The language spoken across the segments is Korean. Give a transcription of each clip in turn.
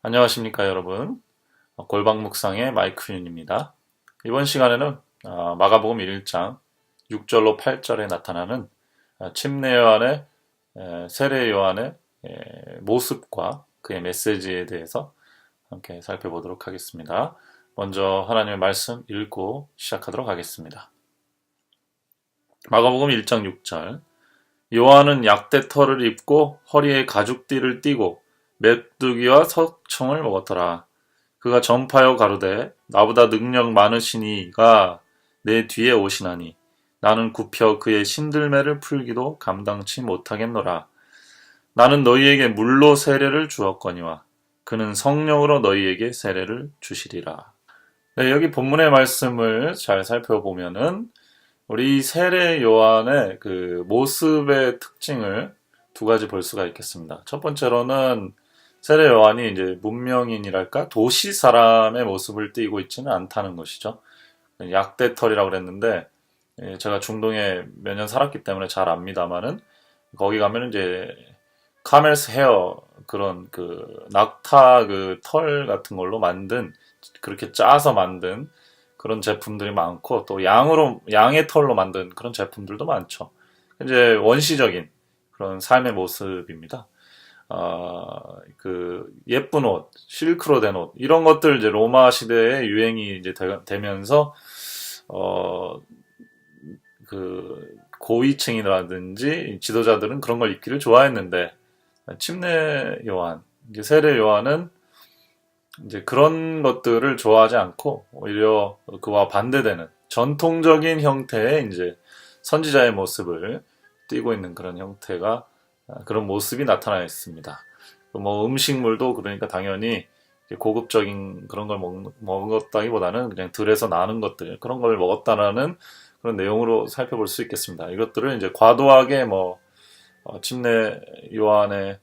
안녕하십니까 여러분. 골방묵상의 마이크윤입니다. 이번 시간에는 마가복음 1장 6절로 8절에 나타나는 침례 요한의 세례 요한의 모습과 그의 메시지에 대해서 함께 살펴보도록 하겠습니다. 먼저 하나님의 말씀 읽고 시작하도록 하겠습니다. 마가복음 1장 6절 요한은 약대 털을 입고 허리에 가죽띠를 띠고 메뚜기와 석청을 먹었더라. 그가 전파하여 가로되 나보다 능력 많으시니가 내 뒤에 오시나니 나는 굽혀 그의 신들매를 풀기도 감당치 못하겠노라. 나는 너희에게 물로 세례를 주었거니와 그는 성령으로 너희에게 세례를 주시리라. 네, 여기 본문의 말씀을 잘 살펴보면은 우리 세례 요한의 그 모습의 특징을 두 가지 볼 수가 있겠습니다. 첫 번째로는 세례 요한이 이제 문명인이랄까 도시 사람의 모습을 띠고 있지는 않다는 것이죠. 약대털이라고 그랬는데 제가 중동에 몇 년 살았기 때문에 잘 압니다만은 거기 가면 이제 카멜스 헤어 그런 그 낙타 그 털 같은 걸로 만든 그렇게 짜서 만든 그런 제품들이 많고 또 양의 털로 만든 그런 제품들도 많죠. 이제 원시적인 그런 삶의 모습입니다. 그 예쁜 옷, 실크로 된 옷 이런 것들 이제 로마 시대에 유행이 이제 되면서 그 고위층이라든지 지도자들은 그런 걸 입기를 좋아했는데 침례 요한, 이제 세례 요한은 이제 그런 것들을 좋아하지 않고 오히려 그와 반대되는 전통적인 형태의 이제 선지자의 모습을 띠고 있는 그런 형태가 그런 모습이 나타나 있습니다. 뭐 음식물도 그러니까 당연히 고급적인 그런 걸 먹었다기보다는 그냥 들에서 나는 것들 그런 걸 먹었다라는 그런 내용으로 살펴볼 수 있겠습니다. 이것들을 이제 과도하게 침례 요한의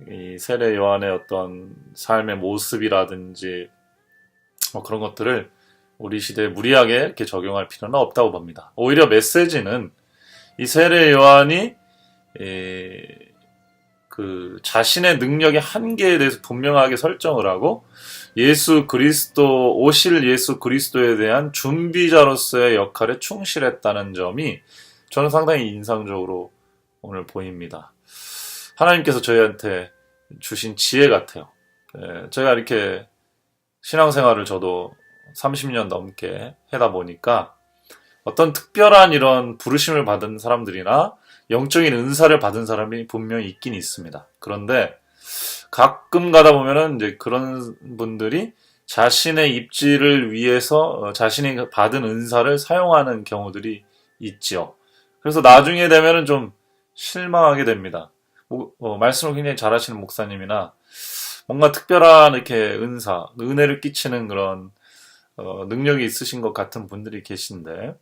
이 세례 요한의 어떤 삶의 모습이라든지 그런 것들을 우리 시대에 무리하게 이렇게 적용할 필요는 없다고 봅니다. 오히려 메시지는 이 세례 요한이 그 자신의 능력의 한계에 대해서 분명하게 설정을 하고 오실 예수 그리스도에 대한 준비자로서의 역할에 충실했다는 점이 저는 상당히 인상적으로 오늘 보입니다. 하나님께서 저희한테 주신 지혜 같아요. 제가 이렇게 신앙생활을 저도 30년 넘게 하다 보니까 어떤 특별한 이런 부르심을 받은 사람들이나 영적인 은사를 받은 사람이 분명히 있긴 있습니다. 그런데 가끔 가다 보면은 이제 그런 분들이 자신의 입지를 위해서 자신이 받은 은사를 사용하는 경우들이 있지요. 그래서 나중에 되면은 좀 실망하게 됩니다. 말씀을 굉장히 잘하시는 목사님이나 뭔가 특별한 이렇게 은혜를 끼치는 그런 능력이 있으신 것 같은 분들이 계신데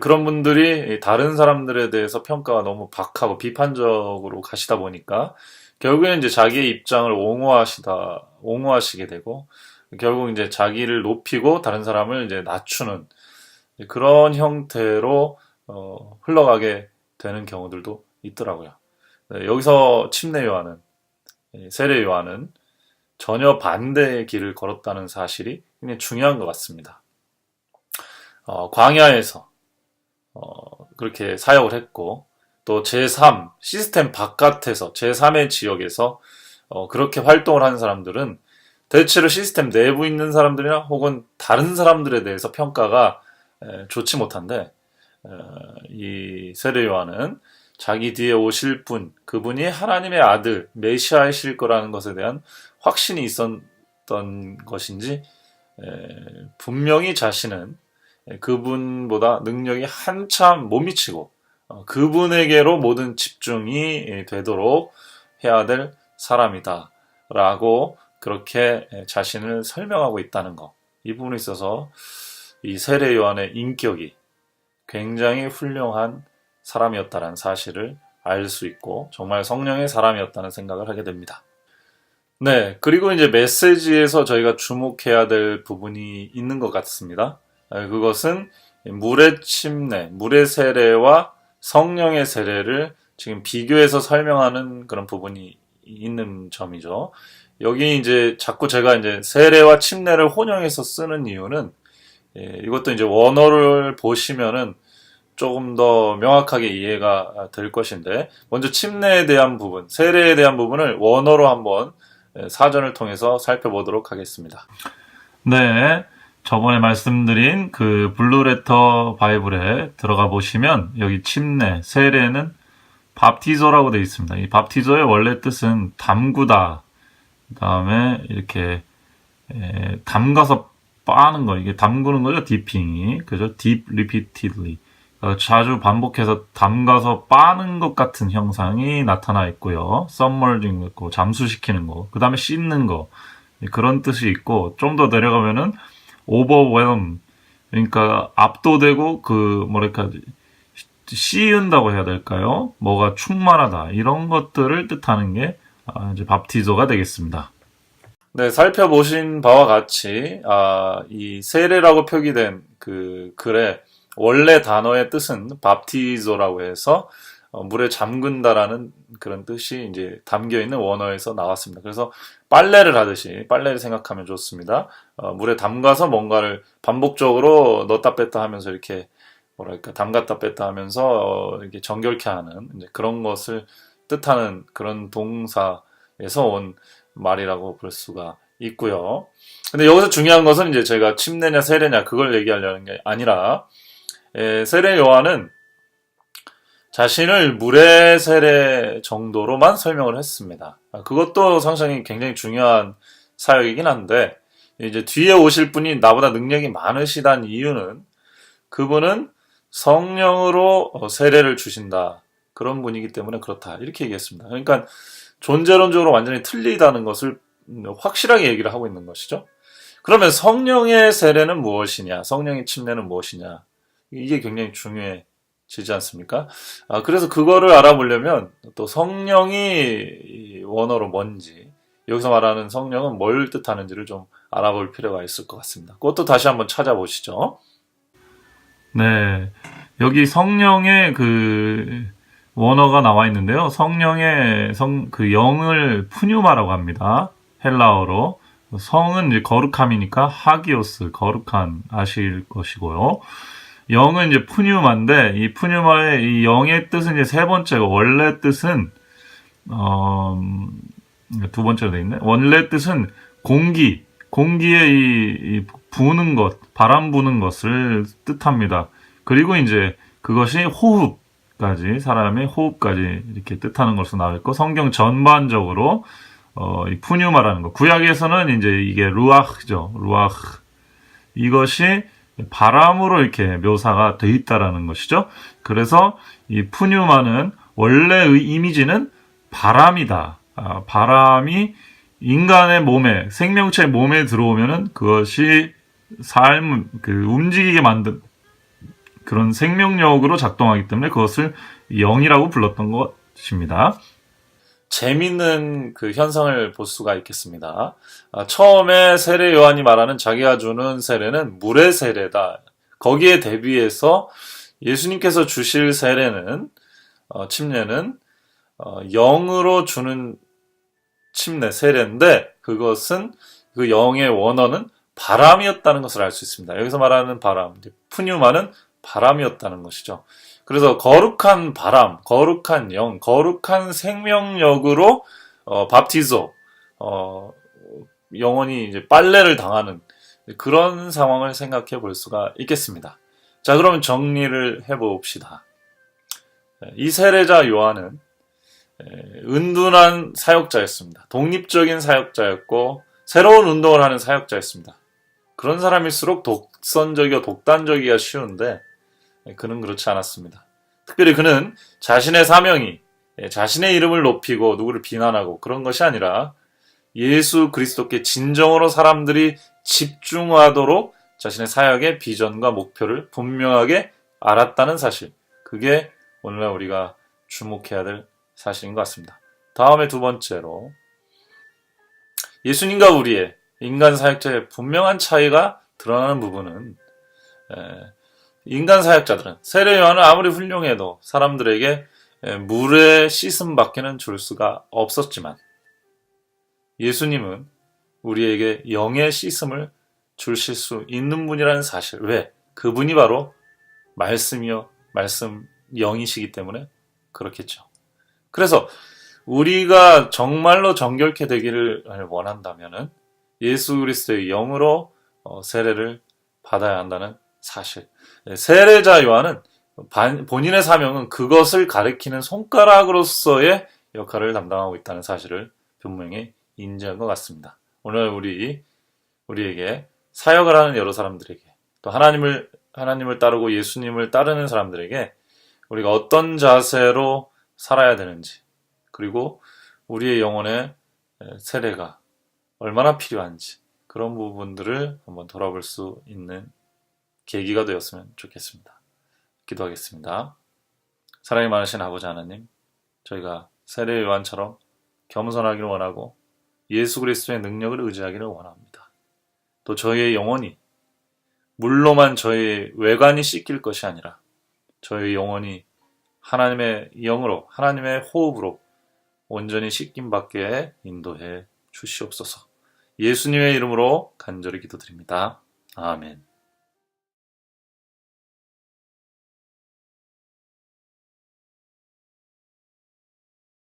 그런 분들이 다른 사람들에 대해서 평가가 너무 박하고 비판적으로 가시다 보니까 결국에는 이제 자기의 입장을 옹호하시게 되고 결국 이제 자기를 높이고 다른 사람을 이제 낮추는 그런 형태로 흘러가게 되는 경우들도 있더라고요. 여기서 침례 요한은 세례 요한은 전혀 반대의 길을 걸었다는 사실이 굉장히 중요한 것 같습니다. 광야에서 그렇게 사역을 했고 또 제3 시스템 바깥에서 제3의 지역에서 그렇게 활동을 하는 사람들은 대체로 시스템 내부 있는 사람들이나 혹은 다른 사람들에 대해서 평가가 좋지 못한데 이 세례 요한은 자기 뒤에 오실 분, 그분이 하나님의 아들, 메시아이실 거라는 것에 대한 확신이 있었던 것인지 분명히 자신은 그분보다 능력이 한참 못 미치고 그분에게로 모든 집중이 되도록 해야 될 사람이다 라고 그렇게 자신을 설명하고 있다는 것. 이 부분에 있어서 이 세례 요한의 인격이 굉장히 훌륭한 사람이었다는 사실을 알 수 있고 정말 성령의 사람이었다는 생각을 하게 됩니다. 네, 그리고 이제 메시지에서 저희가 주목해야 될 부분이 있는 것 같습니다. 그것은 물의 침례, 물의 세례와 성령의 세례를 지금 비교해서 설명하는 그런 부분이 있는 점이죠. 여기 이제 자꾸 제가 이제 세례와 침례를 혼용해서 쓰는 이유는 이것도 이제 원어를 보시면은 조금 더 명확하게 이해가 될 것인데 먼저 침례에 대한 부분, 세례에 대한 부분을 원어로 한번 사전을 통해서 살펴보도록 하겠습니다. 네, 저번에 말씀드린 그 블루레터 바이블에 들어가 보시면 여기 침례, 세례는 밥티조라고 되어 있습니다. 이 밥티조의 원래 뜻은 담그다, 그 다음에 이렇게 담가서 빠는 거, 이게 담그는 거죠, 디핑이. 그죠? deep repeatedly. 자주 반복해서 담가서 빠는 것 같은 형상이 나타나 있고요. submerging 있고, 잠수시키는 거. 그 다음에 씻는 거. 그런 뜻이 있고, 좀 더 내려가면은 overwhelm. 그러니까 압도되고, 뭐랄까, 씌운다고 해야 될까요? 뭐가 충만하다. 이런 것들을 뜻하는 게, 이제 밥티조가 되겠습니다. 네, 살펴보신 바와 같이, 이 세례라고 표기된 그 글에 원래 단어의 뜻은 밥티조라고 해서 물에 잠근다라는 그런 뜻이 이제 담겨 있는 원어에서 나왔습니다. 그래서 빨래를 하듯이 빨래를 생각하면 좋습니다. 물에 담가서 뭔가를 반복적으로 넣었다 뺐다 하면서 이렇게 뭐랄까 담갔다 뺐다 하면서 이렇게 정결케 하는 이제 그런 것을 뜻하는 그런 동사에서 온 말이라고 볼 수가 있고요. 근데 여기서 중요한 것은 이제 제가 침례냐 세례냐 그걸 얘기하려는 게 아니라 세례 요한은 자신을 물의 세례 정도로만 설명을 했습니다. 그것도 상당히 굉장히 중요한 사역이긴 한데 이제 뒤에 오실 분이 나보다 능력이 많으시다는 이유는 그분은 성령으로 세례를 주신다. 그런 분이기 때문에 그렇다. 이렇게 얘기했습니다. 그러니까 존재론적으로 완전히 틀리다는 것을 확실하게 얘기를 하고 있는 것이죠. 그러면 성령의 세례는 무엇이냐? 성령의 침례는 무엇이냐? 이게 굉장히 중요해지지 않습니까? 그래서 그거를 알아보려면 또 성령이 원어로 뭔지, 여기서 말하는 성령은 뭘 뜻하는지를 좀 알아볼 필요가 있을 것 같습니다. 그것도 다시 한번 찾아보시죠. 네. 여기 성령의 그 원어가 나와 있는데요. 성령의 그 영을 푸뉴마라고 합니다. 헬라어로. 성은 이제 거룩함이니까 하기오스, 거룩한 아실 것이고요. 영은 이제 푸뉴마인데 이 푸뉴마의 이 영의 뜻은 이제 세 번째고 원래 뜻은 두 번째로 돼 있네. 원래 뜻은 공기에 이 부는 것, 바람 부는 것을 뜻합니다. 그리고 이제 그것이 호흡까지, 사람의 호흡까지 이렇게 뜻하는 것으로 나와 있고, 성경 전반적으로, 이 푸뉴마라는 거. 구약에서는 이제 이게 루아흐죠. 루아흐. 이것이 바람으로 이렇게 묘사가 돼 있다라는 것이죠. 그래서 이 푸뉴마는 원래의 이미지는 바람이다. 바람이 인간의 몸에, 생명체 몸에 들어오면은 그것이 움직이게 만든 그런 생명력으로 작동하기 때문에 그것을 영이라고 불렀던 것입니다. 재밌는 그 현상을 볼 수가 있겠습니다. 처음에 세례 요한이 말하는 자기가 주는 세례는 물의 세례다. 거기에 대비해서 예수님께서 주실 세례는, 침례는, 영으로 주는 침례, 세례인데 그것은 그 영의 원어는 바람이었다는 것을 알 수 있습니다. 여기서 말하는 바람, 푸뉴마는 바람이었다는 것이죠. 그래서 거룩한 바람, 거룩한 영, 거룩한 생명력으로 밥티조, 영혼이 이제 빨래를 당하는 그런 상황을 생각해 볼 수가 있겠습니다. 자, 그러면 정리를 해봅시다. 이 세례자 요한은 은둔한 사역자였습니다. 독립적인 사역자였고 새로운 운동을 하는 사역자였습니다. 그런 사람일수록 독선적이고 독단적이기가 쉬운데 그는 그렇지 않았습니다. 특별히 그는 자신의 사명이 자신의 이름을 높이고 누구를 비난하고 그런 것이 아니라 예수 그리스도께 진정으로 사람들이 집중하도록 자신의 사역의 비전과 목표를 분명하게 알았다는 사실, 그게 오늘날 우리가 주목해야 될 사실인 것 같습니다. 다음에 두 번째로 예수님과 우리의 인간 사역자의 분명한 차이가 드러나는 부분은 인간 사역자들은 세례 요한은 아무리 훌륭해도 사람들에게 물에 씻음 밖에는 줄 수가 없었지만 예수님은 우리에게 영의 씻음을 주실 수 있는 분이라는 사실. 왜? 그분이 바로 말씀이요, 말씀 영이시기 때문에 그렇겠죠. 그래서 우리가 정말로 정결케 되기를 원한다면은 예수 그리스도의 영으로 세례를 받아야 한다는 사실. 세례자 요한은 본인의 사명은 그것을 가리키는 손가락으로서의 역할을 담당하고 있다는 사실을 분명히 인지한 것 같습니다. 오늘 우리에게 사역을 하는 여러 사람들에게, 또 하나님을 따르고 예수님을 따르는 사람들에게 우리가 어떤 자세로 살아야 되는지, 그리고 우리의 영혼의 세례가 얼마나 필요한지, 그런 부분들을 한번 돌아볼 수 있는 계기가 되었으면 좋겠습니다. 기도하겠습니다. 사랑이 많으신 아버지 하나님, 저희가 세례 요한처럼 겸손하기를 원하고 예수 그리스도의 능력을 의지하기를 원합니다. 또 저희의 영혼이 물로만 저희의 외관이 씻길 것이 아니라 저희의 영혼이 하나님의 영으로, 하나님의 호흡으로 온전히 씻김 받게 인도해 주시옵소서. 예수님의 이름으로 간절히 기도드립니다. 아멘.